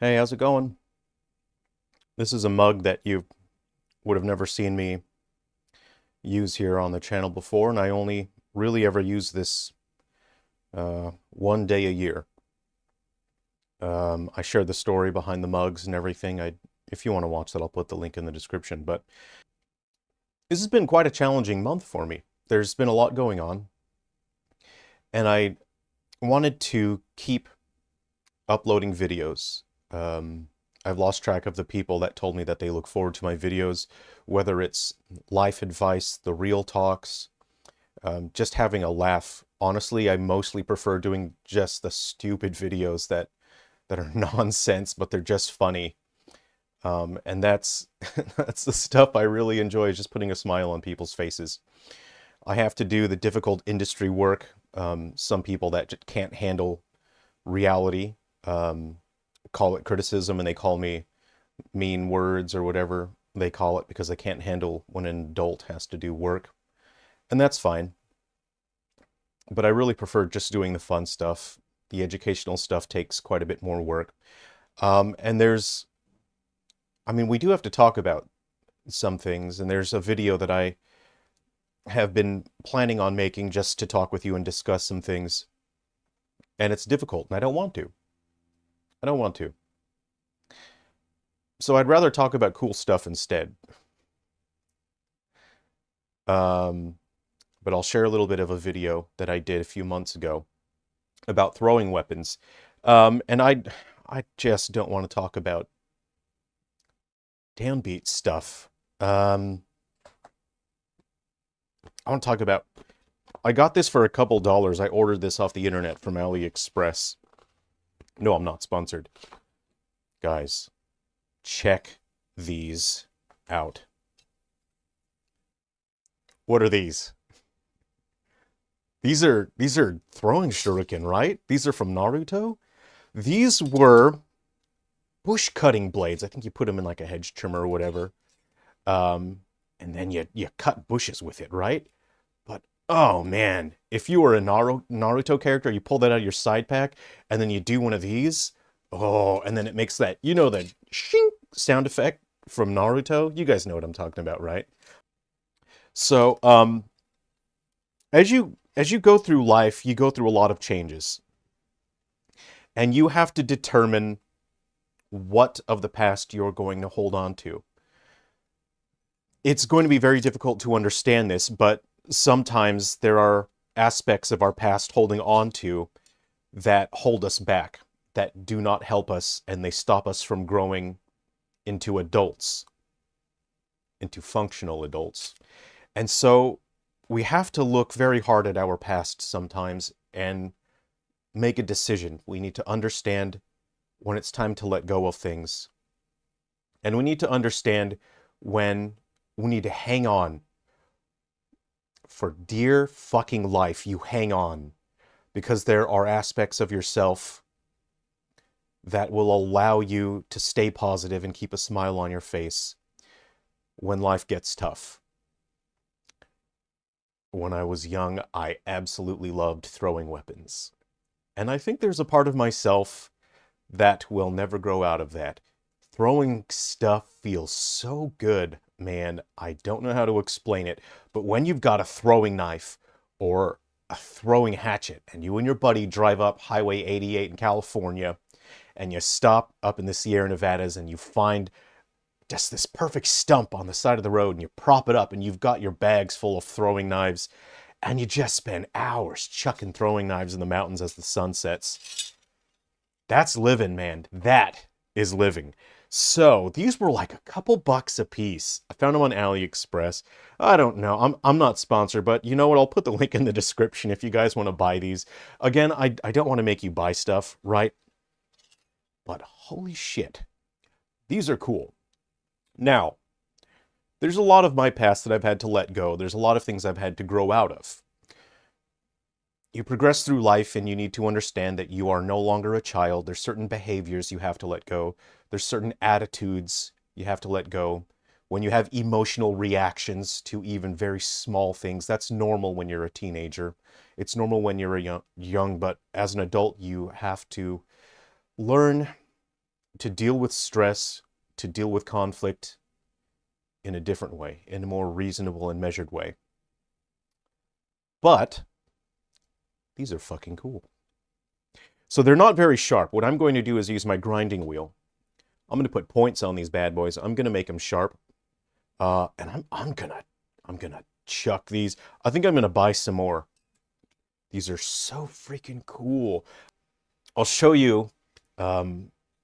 Hey, how's it going? This is a mug that you would have never seen me use here on the channel before, and I only really ever use this one day a year. I share the story behind the mugs and everything. If you want to watch that, I'll put the link in the description. But this has been quite a challenging month for me. There's been a lot going on, and I wanted to keep uploading videos. I've lost track of the people that told me that they look forward to my videos, whether it's life advice, the real talks, just having a laugh. Honestly, I mostly prefer doing just the stupid videos that are nonsense, but they're just funny. And that's that's the stuff I really enjoy, is just putting a smile on people's faces. I have to do the difficult industry work. Some people that just can't handle reality call it criticism, and they call me mean words or whatever they call it because I can't handle when an adult has to do work. And that's fine. But I really prefer just doing the fun stuff. The educational stuff takes quite a bit more work. And we do have to talk about some things. And there's a video that I have been planning on making just to talk with you and discuss some things. And it's difficult, and I don't want to. I don't want to. So I'd rather talk about cool stuff instead. But I'll share a little bit of a video that I did a few months ago about throwing weapons. And I just don't want to talk about downbeat stuff. I want to talk about... I got this for a couple dollars. I ordered this off the internet from AliExpress. No, I'm not sponsored. Guys, check these out. What are these? These are throwing shuriken, right? These are from Naruto. These were bush cutting blades. I think you put them in like a hedge trimmer or whatever. And then you cut bushes with it, right? But oh man, if you were a Naruto character, you pull that out of your side pack, and then you do one of these. Oh, and then it makes that, you know, the shink sound effect from Naruto. You guys know what I'm talking about, right? So, as you go through life, you go through a lot of changes. And you have to determine what of the past you're going to hold on to. It's going to be very difficult to understand this, but sometimes there are aspects of our past holding on to that hold us back, that do not help us, and they stop us from growing into adults, into functional adults. And so we have to look very hard at our past sometimes and make a decision. We need to understand when it's time to let go of things. And we need to understand when we need to hang on. For dear fucking life, you hang on. Because there are aspects of yourself that will allow you to stay positive and keep a smile on your face when life gets tough. When I was young, I absolutely loved throwing weapons. And I think there's a part of myself that will never grow out of that. Throwing stuff feels so good, man. I don't know how to explain it, but when you've got a throwing knife or a throwing hatchet and you and your buddy drive up Highway 88 in California and you stop up in the Sierra Nevadas and you find just this perfect stump on the side of the road and you prop it up and you've got your bags full of throwing knives and you just spend hours chucking throwing knives in the mountains as the sun sets. That's living, man. That is living. So these were like a couple bucks a piece. I found them on AliExpress. I don't know. I'm not sponsored, but you know what? I'll put the link in the description if you guys want to buy these. Again, I don't want to make you buy stuff, right? But holy shit. These are cool. Now, there's a lot of my past that I've had to let go. There's a lot of things I've had to grow out of. You progress through life and you need to understand that you are no longer a child. There's certain behaviors you have to let go. There's certain attitudes you have to let go. When you have emotional reactions to even very small things, that's normal when you're a teenager. It's normal when you're young, but as an adult, you have to learn to deal with stress, to deal with conflict in a different way, in a more reasonable and measured way. But these are fucking cool. So they're not very sharp. What I'm going to do is use my grinding wheel. I'm going to put points on these bad boys. I'm going to make them sharp. And I'm gonna chuck these. I think I'm gonna buy some more. These are so freaking cool. I'll show you a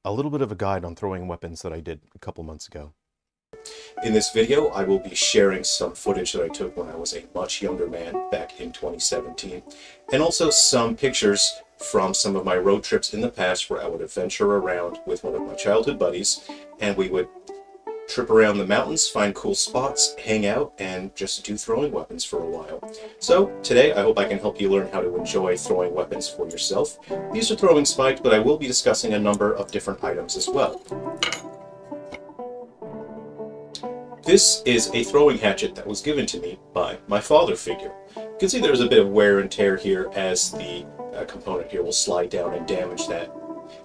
little bit of a guide on throwing weapons that I did a couple months ago. In this video, I will be sharing some footage that I took when I was a much younger man back in 2017, and also some pictures from some of my road trips in the past where I would adventure around with one of my childhood buddies, and we would trip around the mountains, find cool spots, hang out, and just do throwing weapons for a while. So today, I hope I can help you learn how to enjoy throwing weapons for yourself. These are throwing spiked, but I will be discussing a number of different items as well. This is a throwing hatchet that was given to me by my father figure. You can see there's a bit of wear and tear here as the component here will slide down and damage that.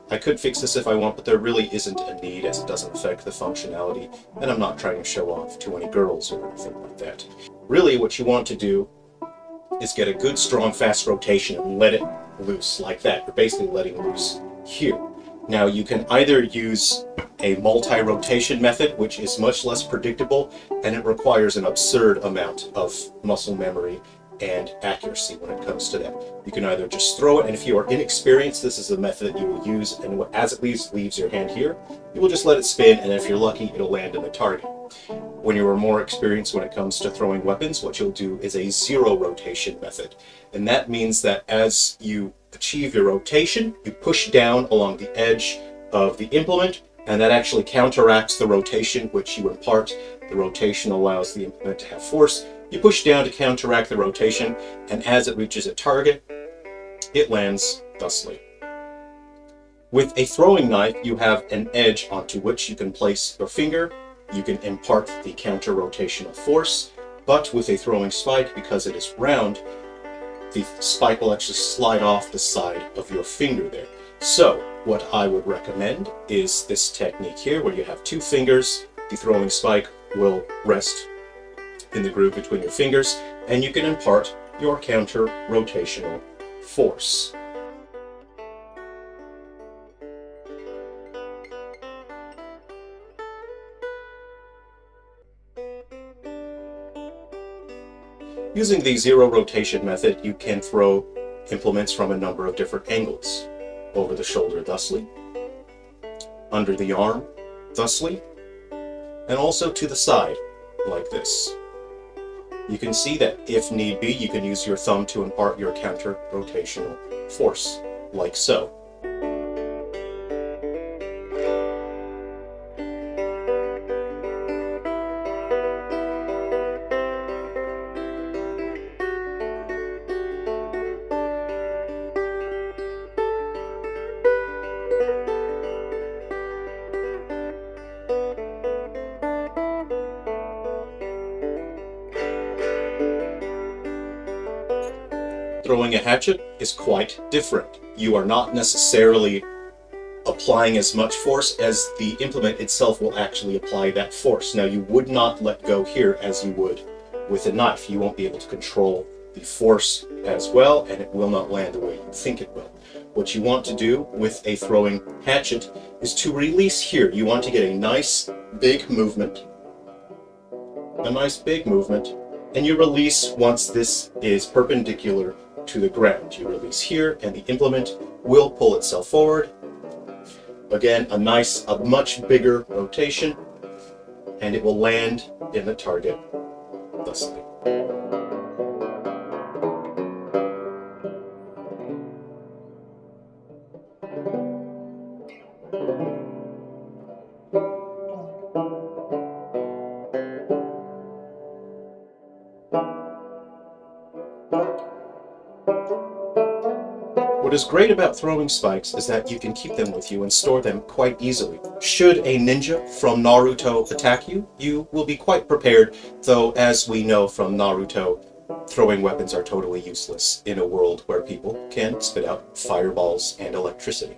I could fix this if I want, but there really isn't a need as it doesn't affect the functionality, and I'm not trying to show off to any girls or anything like that. Really, what you want to do is get a good, strong, fast rotation and let it loose like that. You're basically letting loose here. Now, you can either use a multi-rotation method, which is much less predictable, and it requires an absurd amount of muscle memory and accuracy when it comes to that. You can either just throw it, and if you are inexperienced, this is the method that you will use, and as it leaves your hand here, you will just let it spin, and if you're lucky, it'll land in the target. When you are more experienced when it comes to throwing weapons, what you'll do is a zero rotation method, and that means that as you achieve your rotation, you push down along the edge of the implement, and that actually counteracts the rotation which you impart. The rotation allows the implement to have force. You push down to counteract the rotation, and as it reaches a target, it lands thusly. With a throwing knife, you have an edge onto which you can place your finger. You can impart the counter-rotational force, but with a throwing spike, because it is round, the spike will actually slide off the side of your finger there. So, what I would recommend is this technique here, where you have two fingers. The throwing spike will rest in the groove between your fingers, and you can impart your counter-rotational force. Using the zero rotation method, you can throw implements from a number of different angles. Over the shoulder thusly, under the arm thusly, and also to the side like this. You can see that if need be, you can use your thumb to impart your counter-rotational force, like so. Throwing a hatchet is quite different. You are not necessarily applying as much force as the implement itself will actually apply that force. Now, you would not let go here as you would with a knife. You won't be able to control the force as well, and it will not land the way you think it will. What you want to do with a throwing hatchet is to release here. You want to get a nice big movement, and you release once this is perpendicular to the ground. You release here, and the implement will pull itself forward. Again, a much bigger rotation, and it will land in the target thusly. What is great about throwing spikes is that you can keep them with you and store them quite easily. Should a ninja from Naruto attack you, you will be quite prepared, though as we know from Naruto, throwing weapons are totally useless in a world where people can spit out fireballs and electricity.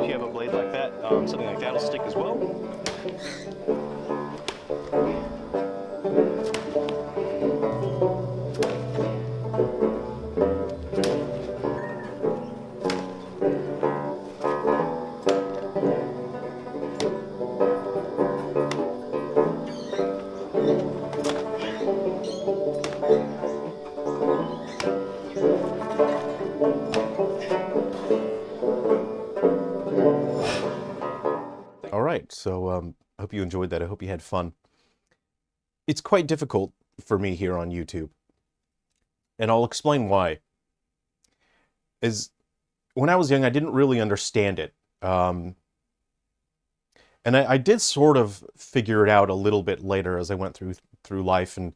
if you have a blade like that, something like that will stick as well. All right, so I hope you enjoyed that. I hope you had fun. It's quite difficult for me here on YouTube, and I'll explain why. Is when I was young, I didn't really understand it. And I did sort of figure it out a little bit later as I went through life, and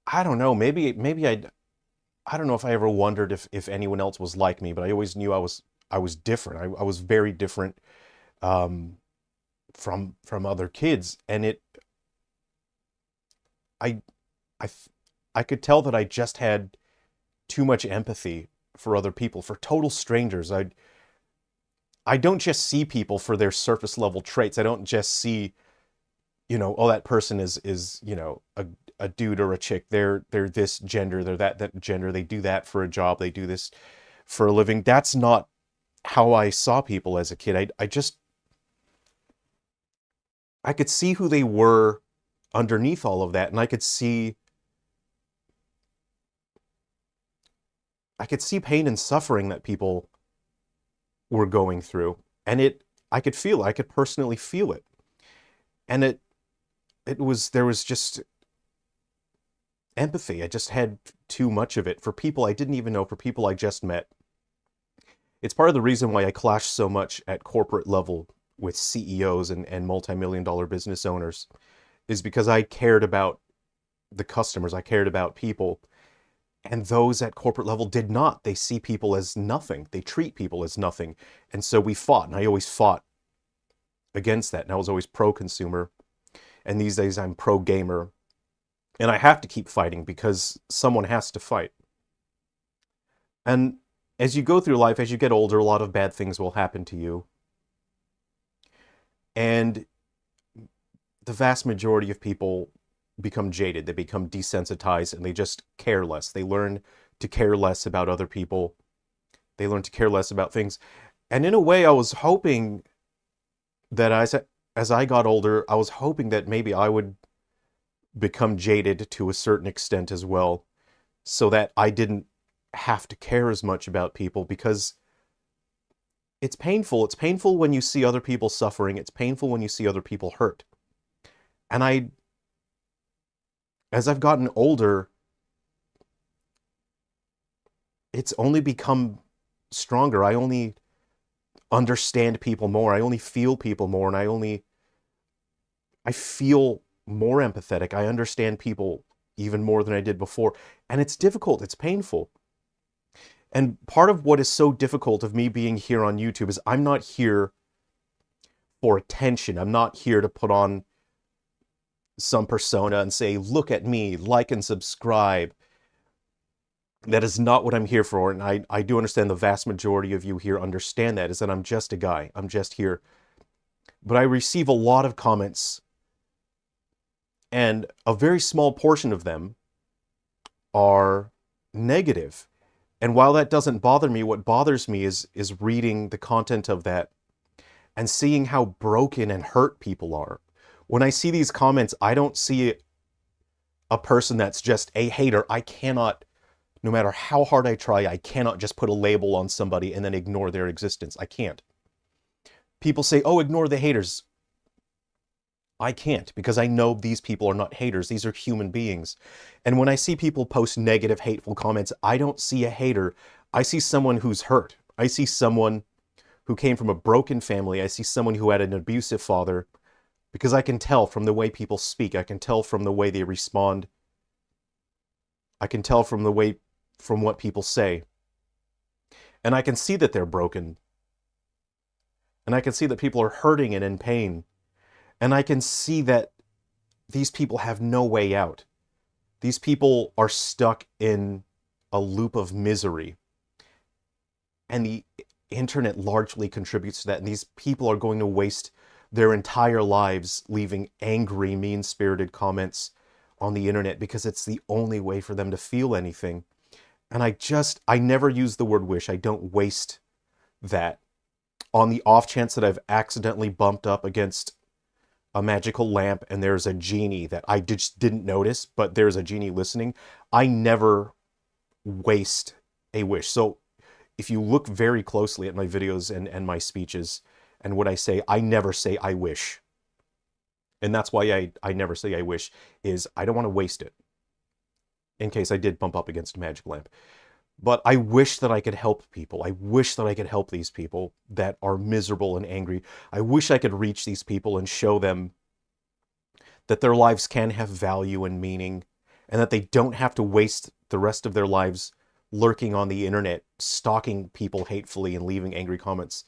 I don't know, maybe I don't know if I ever wondered if anyone else was like me, but I always knew I was different. I was very different from other kids, and I I I could tell that I just had too much empathy for other people, for total strangers. I don't just see people for their surface level traits. I don't just see, oh, that person is a dude or a chick. They're this gender, they're that gender, they do that for a job, they do this for a living. That's not how I saw people as a kid. I could see who they were underneath all of that, and I could see pain and suffering that people were going through, and I could feel it. I could personally feel it, and there was just empathy. I just had too much of it for people I didn't even know, for people I just met. It's part of the reason why I clash so much at corporate level with CEOs and multi-million-dollar business owners, is because I cared about the customers, I cared about people, and those at corporate level did not. They see people as nothing. They treat people as nothing. And so we fought, and I always fought against that, and I was always pro-consumer, and these days I'm pro-gamer, and I have to keep fighting because someone has to fight. And as you go through life, as you get older, a lot of bad things will happen to you. And the vast majority of people become jaded. They become desensitized, and they just care less. They learn to care less about other people. They learn to care less about things. And in a way, I was hoping that as I got older, I was hoping that maybe I would become jaded to a certain extent as well, so that I didn't have to care as much about people, because it's painful. It's painful when you see other people suffering. It's painful when you see other people hurt. And as I've gotten older, it's only become stronger. I only understand people more. I only feel people more, and I feel more empathetic. I understand people even more than I did before. And it's difficult. It's painful. And part of what is so difficult of me being here on YouTube is I'm not here for attention. I'm not here to put on some persona and say, look at me, like and subscribe. That is not what I'm here for. And I do understand the vast majority of you here understand that, is that I'm just a guy. I'm just here. But I receive a lot of comments, and a very small portion of them are negative. And while that doesn't bother me, what bothers me is reading the content of that and seeing how broken and hurt people are. When I see these comments, I don't see a person that's just a hater. I cannot, no matter how hard I try, I cannot just put a label on somebody and then ignore their existence. I can't. People say, oh, ignore the haters. I can't, because I know these people are not haters. These are human beings. And when I see people post negative, hateful comments, I don't see a hater. I see someone who's hurt. I see someone who came from a broken family. I see someone who had an abusive father, because I can tell from the way people speak. I can tell from the way they respond. I can tell from what people say. And I can see that they're broken. And I can see that people are hurting and in pain. And I can see that these people have no way out. These people are stuck in a loop of misery. And internet largely contributes to that. And these people are going to waste their entire lives leaving angry, mean-spirited comments on the internet because it's the only way for them to feel anything. And I never use the word wish. I don't waste that. On the off chance that I've accidentally bumped up against a magical lamp and there's a genie that I just didn't notice, but there's a genie listening, I never waste a wish. So if you look very closely at my videos and my speeches and what I say, I never say I wish. And that's why I never say I wish, is I don't want to waste it in case I did bump up against a magic lamp. But I wish that I could help people. I wish that I could help these people that are miserable and angry. I wish I could reach these people and show them that their lives can have value and meaning, and that they don't have to waste the rest of their lives lurking on the internet, stalking people hatefully and leaving angry comments.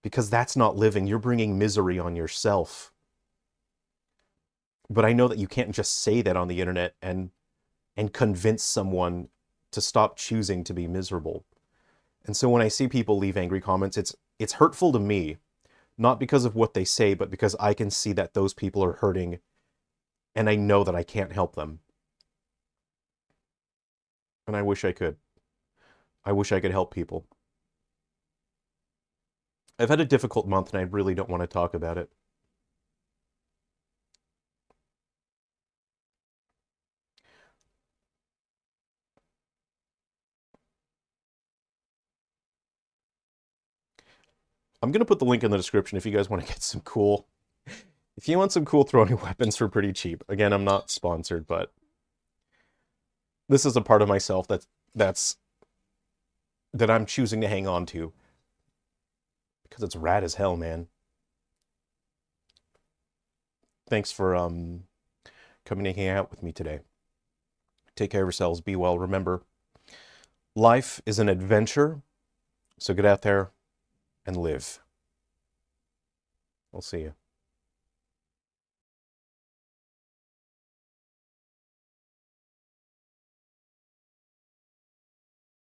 Because that's not living. You're bringing misery on yourself. But I know that you can't just say that on the internet and convince someone to stop choosing to be miserable. And so when I see people leave angry comments, it's hurtful to me, not because of what they say, but because I can see that those people are hurting, and I know that I can't help them. And I wish I could. I wish I could help people. I've had a difficult month, and I really don't want to talk about it. I'm going to put the link in the description if you guys want to get some cool... If you want some cool throwing weapons for pretty cheap. Again, I'm not sponsored, but this is a part of myself that I'm choosing to hang on to. Because it's rad as hell, man. Thanks for coming and hanging out with me today. Take care of yourselves. Be well. Remember, life is an adventure, so get out there and live. I'll see you.